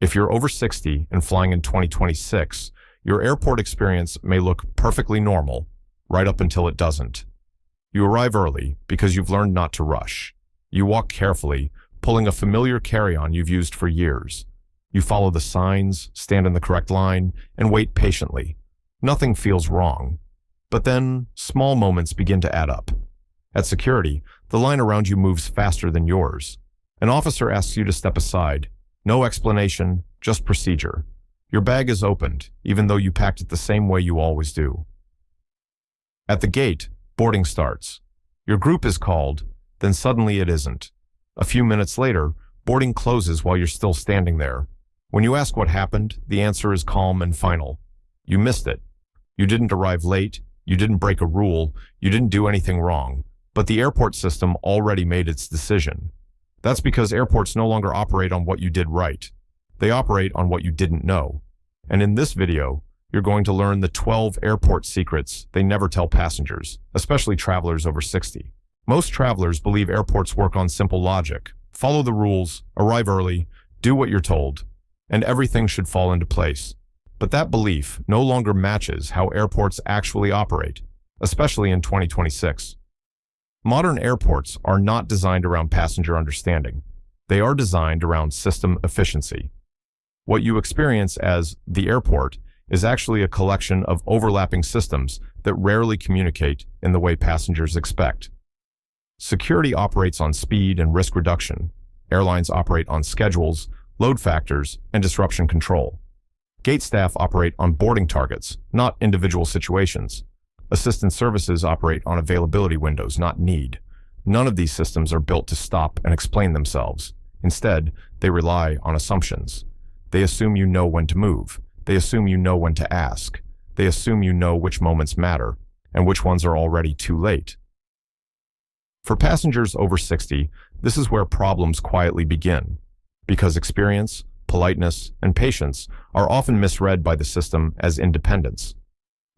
If you're over 60 and flying in 2026, your airport experience may look perfectly normal, right up until it doesn't. You arrive early because you've learned not to rush. You walk carefully, pulling a familiar carry-on you've used for years. You follow the signs, stand in the correct line, and wait patiently. Nothing feels wrong. But then, small moments begin to add up. At security, the line around you moves faster than yours. An officer asks you to step aside. No explanation, just procedure. Your bag is opened, even though you packed it the same way you always do. At the gate, boarding starts. Your group is called, then suddenly it isn't. A few minutes later, boarding closes while you're still standing there. When you ask what happened, the answer is calm and final. You missed it. You didn't arrive late, you didn't break a rule, you didn't do anything wrong, but the airport system already made its decision. That's because airports no longer operate on what you did right. They operate on what you didn't know. And in this video, you're going to learn the 12 airport secrets they never tell passengers, especially travelers over 60. Most travelers believe airports work on simple logic. Follow the rules, arrive early, do what you're told, and everything should fall into place. But that belief no longer matches how airports actually operate, especially in 2026. Modern airports are not designed around passenger understanding. They are designed around system efficiency. What you experience as the airport is actually a collection of overlapping systems that rarely communicate in the way passengers expect. Security operates on speed and risk reduction. Airlines operate on schedules, load factors, and disruption control. Gate staff operate on boarding targets, not individual situations. Assistant services operate on availability windows, not need. None of these systems are built to stop and explain themselves. Instead, they rely on assumptions. They assume you know when to move. They assume you know when to ask. They assume you know which moments matter and which ones are already too late. For passengers over 60, this is where problems quietly begin, because experience, politeness, and patience are often misread by the system as independence.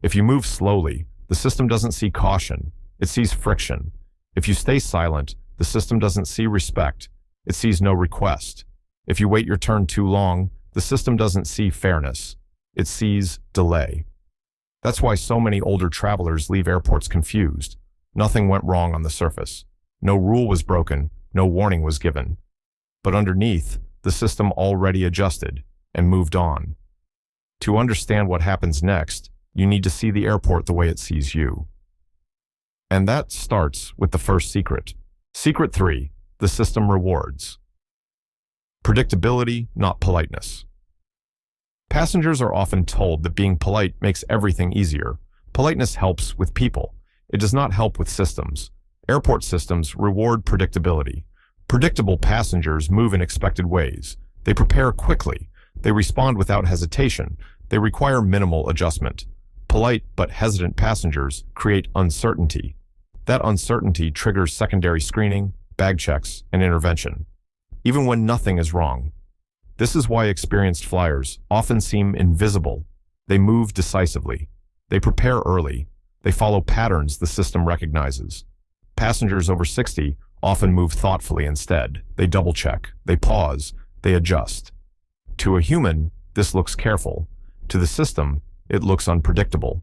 If you move slowly, the system doesn't see caution, it sees friction. If you stay silent, the system doesn't see respect, it sees no request. If you wait your turn too long, the system doesn't see fairness, it sees delay. That's why so many older travelers leave airports confused. Nothing went wrong on the surface. No rule was broken, no warning was given. But underneath, the system already adjusted and moved on. To understand what happens next, you need to see the airport the way it sees you. And that starts with the first secret. Secret 3, the system rewards. Predictability, not politeness. Passengers are often told that being polite makes everything easier. Politeness helps with people. It does not help with systems. Airport systems reward predictability. Predictable passengers move in expected ways. They prepare quickly. They respond without hesitation. They require minimal adjustment. Polite but hesitant passengers create uncertainty. That uncertainty triggers secondary screening, bag checks, and intervention, even when nothing is wrong. This is why experienced flyers often seem invisible. They move decisively. They prepare early. They follow patterns the system recognizes. Passengers over 60 often move thoughtfully instead. They double-check, they pause, they adjust. To a human, this looks careful. To the system, it looks unpredictable.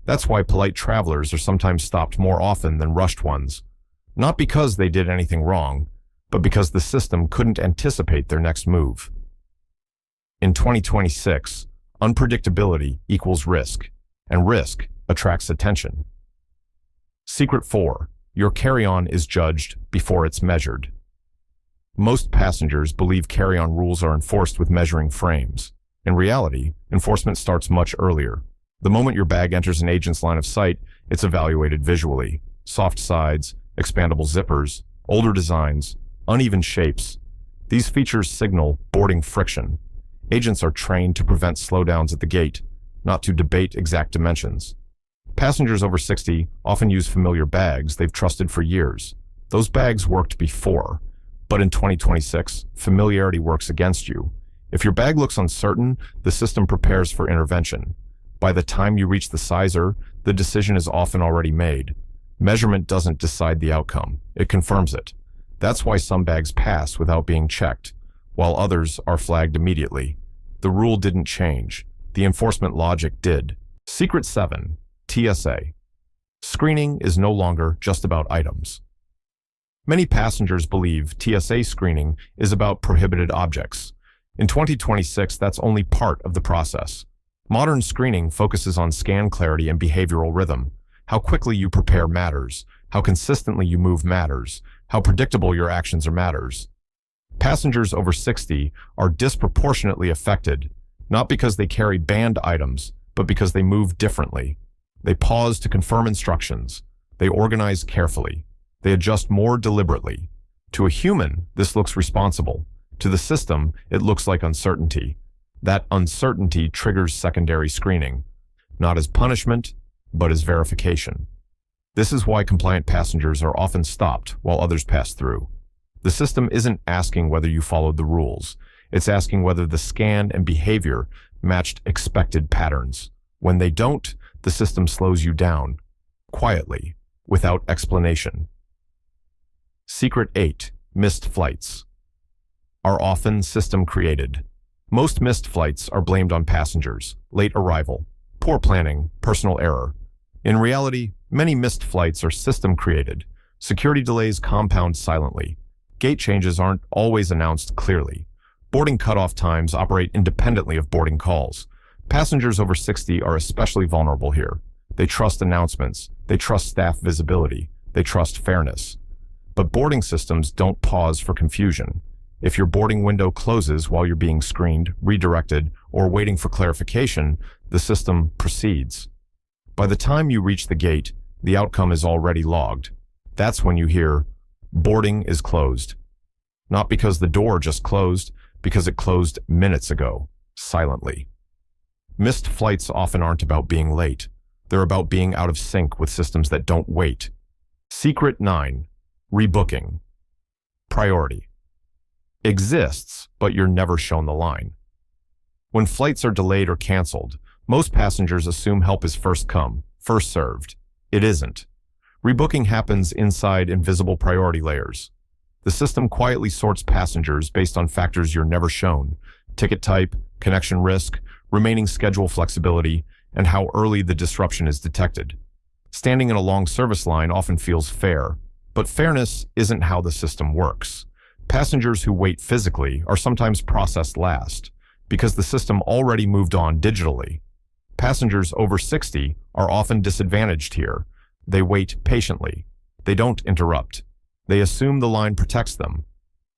That's why polite travelers are sometimes stopped more often than rushed ones. Not because they did anything wrong, but because the system couldn't anticipate their next move. In 2026, unpredictability equals risk, and risk attracts attention. Secret 4. Your carry-on is judged before it's measured. Most passengers believe carry-on rules are enforced with measuring frames. In reality, enforcement starts much earlier. The moment your bag enters an agent's line of sight, it's evaluated visually. Soft sides, expandable zippers, older designs, uneven shapes. These features signal boarding friction. Agents are trained to prevent slowdowns at the gate, not to debate exact dimensions. Passengers over 60 often use familiar bags they've trusted for years. Those bags worked before, but in 2026, familiarity works against you. If your bag looks uncertain, the system prepares for intervention. By the time you reach the sizer, the decision is often already made. Measurement doesn't decide the outcome, it confirms it. That's why some bags pass without being checked, while others are flagged immediately. The rule didn't change. The enforcement logic did. Secret 7. TSA. Screening is no longer just about items. Many passengers believe TSA screening is about prohibited objects. In 2026, that's only part of the process. Modern screening focuses on scan clarity and behavioral rhythm. How quickly you prepare matters. How consistently you move matters. How predictable your actions are matters. Passengers over 60 are disproportionately affected, not because they carry banned items, but because they move differently. They pause to confirm instructions. They organize carefully. They adjust more deliberately. To a human, this looks responsible. To the system, it looks like uncertainty. That uncertainty triggers secondary screening, not as punishment, but as verification. This is why compliant passengers are often stopped while others pass through. The system isn't asking whether you followed the rules. It's asking whether the scan and behavior matched expected patterns. When they don't, the system slows you down, quietly, without explanation. Secret 8. Missed flights are often system-created. Most missed flights are blamed on passengers, late arrival, poor planning, personal error. In reality, many missed flights are system-created. Security delays compound silently. Gate changes aren't always announced clearly. Boarding cutoff times operate independently of boarding calls. Passengers over 60 are especially vulnerable here. They trust announcements. They trust staff visibility. They trust fairness. But boarding systems don't pause for confusion. If your boarding window closes while you're being screened, redirected, or waiting for clarification, the system proceeds. By the time you reach the gate, the outcome is already logged. That's when you hear, "Boarding is closed." Not because the door just closed, because it closed minutes ago, silently. Missed flights often aren't about being late. They're about being out of sync with systems that don't wait. Secret 9. Rebooking. Priority. Exists, but you're never shown the line. When flights are delayed or canceled, most passengers assume help is first come, first served. It isn't. Rebooking happens inside invisible priority layers. The system quietly sorts passengers based on factors you're never shown: ticket type, connection risk, remaining schedule flexibility, and how early the disruption is detected. Standing in a long service line often feels fair, but fairness isn't how the system works. Passengers who wait physically are sometimes processed last, because the system already moved on digitally. Passengers over 60 are often disadvantaged here. They wait patiently. They don't interrupt. They assume the line protects them.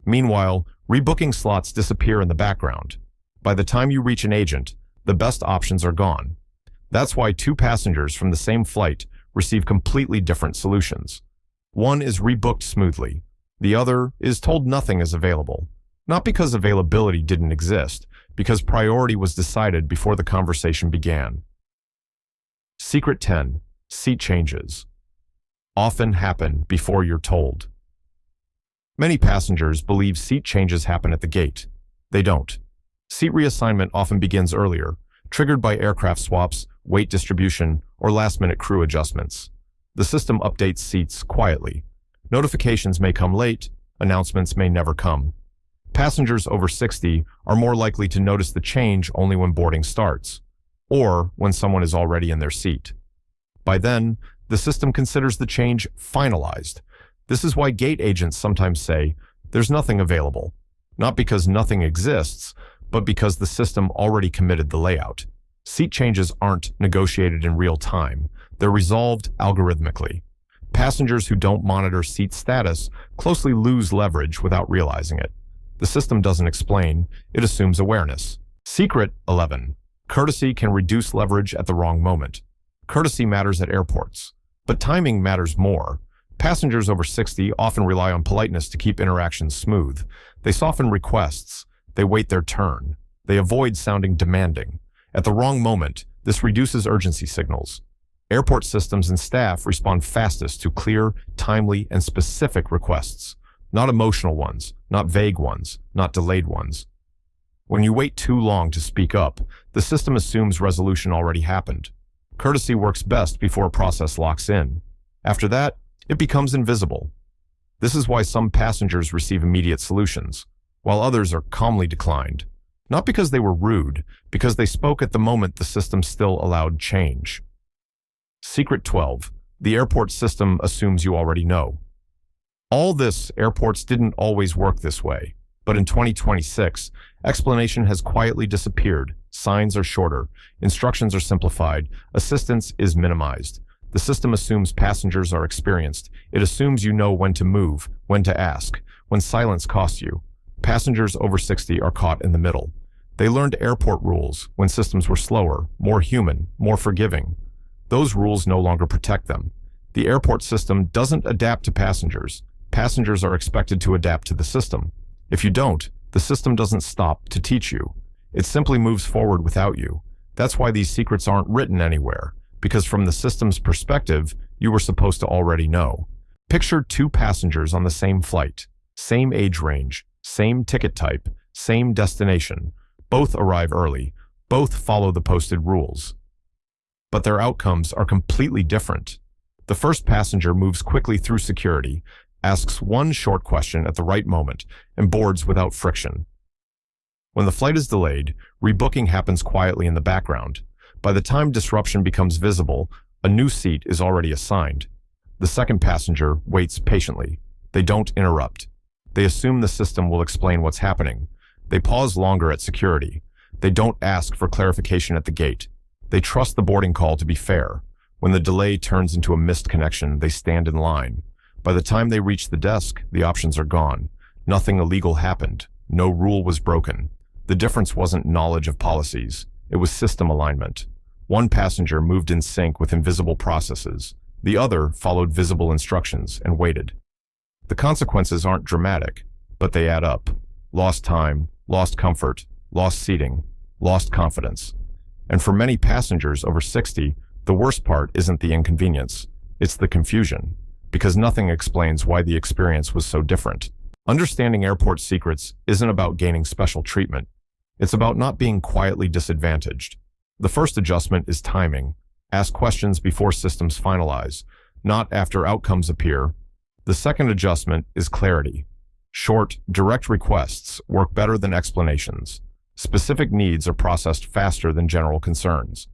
Meanwhile, rebooking slots disappear in the background. By the time you reach an agent, the best options are gone. That's why two passengers from the same flight receive completely different solutions. One is rebooked smoothly. The other is told nothing is available. Not because availability didn't exist, because priority was decided before the conversation began. Secret 10. Seat changes often happen before you're told. Many passengers believe seat changes happen at the gate. They don't. Seat reassignment often begins earlier, triggered by aircraft swaps, weight distribution, or last-minute crew adjustments. The system updates seats quietly. Notifications may come late, announcements may never come. Passengers over 60 are more likely to notice the change only when boarding starts, or when someone is already in their seat. By then, the system considers the change finalized. This is why gate agents sometimes say, "There's nothing available," not because nothing exists, but because the system already committed the layout. Seat changes aren't negotiated in real time. They're resolved algorithmically. Passengers who don't monitor seat status closely lose leverage without realizing it. The system doesn't explain, it assumes awareness. Secret 11. Courtesy can reduce leverage at the wrong moment. Courtesy matters at airports, but timing matters more. Passengers over 60 often rely on politeness to keep interactions smooth. They soften requests. They wait their turn. They avoid sounding demanding. At the wrong moment, this reduces urgency signals. Airport systems and staff respond fastest to clear, timely, and specific requests. Not emotional ones, not vague ones, not delayed ones. When you wait too long to speak up, the system assumes resolution already happened. Courtesy works best before a process locks in. After that, it becomes invisible. This is why some passengers receive immediate solutions. while others are calmly declined. Not because they were rude, because they spoke at the moment the system still allowed change. Secret 12. The airport system assumes you already know. All this, airports didn't always work this way. But in 2026, explanation has quietly disappeared. Signs are shorter, instructions are simplified, assistance is minimized. The system assumes passengers are experienced. It assumes you know when to move, when to ask, when silence costs you. Passengers over 60 are caught in the middle. They learned airport rules when systems were slower, more human, more forgiving. Those rules no longer protect them. The airport system doesn't adapt to passengers. Passengers are expected to adapt to the system. If you don't, the system doesn't stop to teach you. It simply moves forward without you. That's why these secrets aren't written anywhere, because from the system's perspective, you were supposed to already know. Picture two passengers on the same flight, same age range, same ticket type, same destination. Both arrive early, both follow the posted rules. But their outcomes are completely different. The first passenger moves quickly through security, asks one short question at the right moment, and boards without friction. When the flight is delayed, rebooking happens quietly in the background. By the time disruption becomes visible, a new seat is already assigned. The second passenger waits patiently. They don't interrupt. They assume the system will explain what's happening. They pause longer at security. They don't ask for clarification at the gate. They trust the boarding call to be fair. When the delay turns into a missed connection, they stand in line. By the time they reach the desk, the options are gone. Nothing illegal happened. No rule was broken. The difference wasn't knowledge of policies. It was system alignment. One passenger moved in sync with invisible processes. The other followed visible instructions and waited. The consequences aren't dramatic, but they add up. Lost time, lost comfort, lost seating, lost confidence. And for many passengers over 60, the worst part isn't the inconvenience. It's the confusion, because nothing explains why the experience was so different. Understanding airport secrets isn't about gaining special treatment. It's about not being quietly disadvantaged. The first adjustment is timing. Ask questions before systems finalize, not after outcomes appear. The second adjustment is clarity. Short, direct requests work better than explanations. Specific needs are processed faster than general concerns.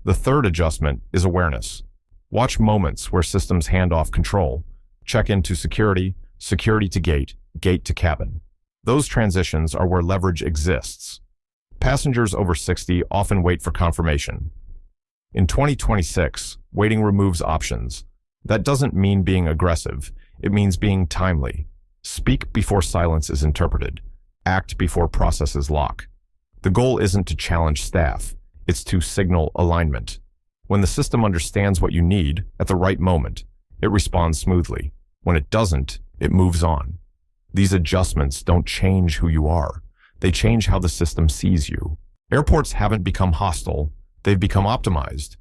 The third adjustment is awareness. Watch moments where systems hand off control. Check into security, security to gate, gate to cabin. Those transitions are where leverage exists. Passengers over 60 often wait for confirmation. In 2026, waiting removes options. That doesn't mean being aggressive. It means being timely. Speak before silence is interpreted. Act before processes lock. The goal isn't to challenge staff. It's to signal alignment. When the system understands what you need at the right moment, it responds smoothly. When it doesn't, it moves on. These adjustments don't change who you are. They change how the system sees you. Airports haven't become hostile. They've become optimized.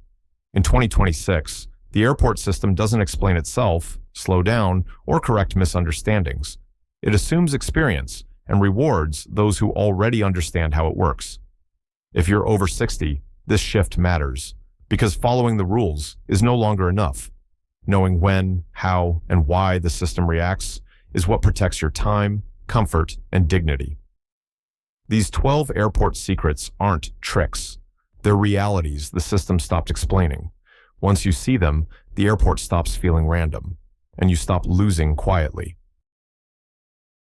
In 2026, the airport system doesn't explain itself, slow down, or correct misunderstandings. It assumes experience and rewards those who already understand how it works. If you're over 60, this shift matters, because following the rules is no longer enough. Knowing when, how, and why the system reacts is what protects your time, comfort, and dignity. These 12 airport secrets aren't tricks. They're realities the system stopped explaining. Once you see them, the airport stops feeling random, and you stop losing quietly.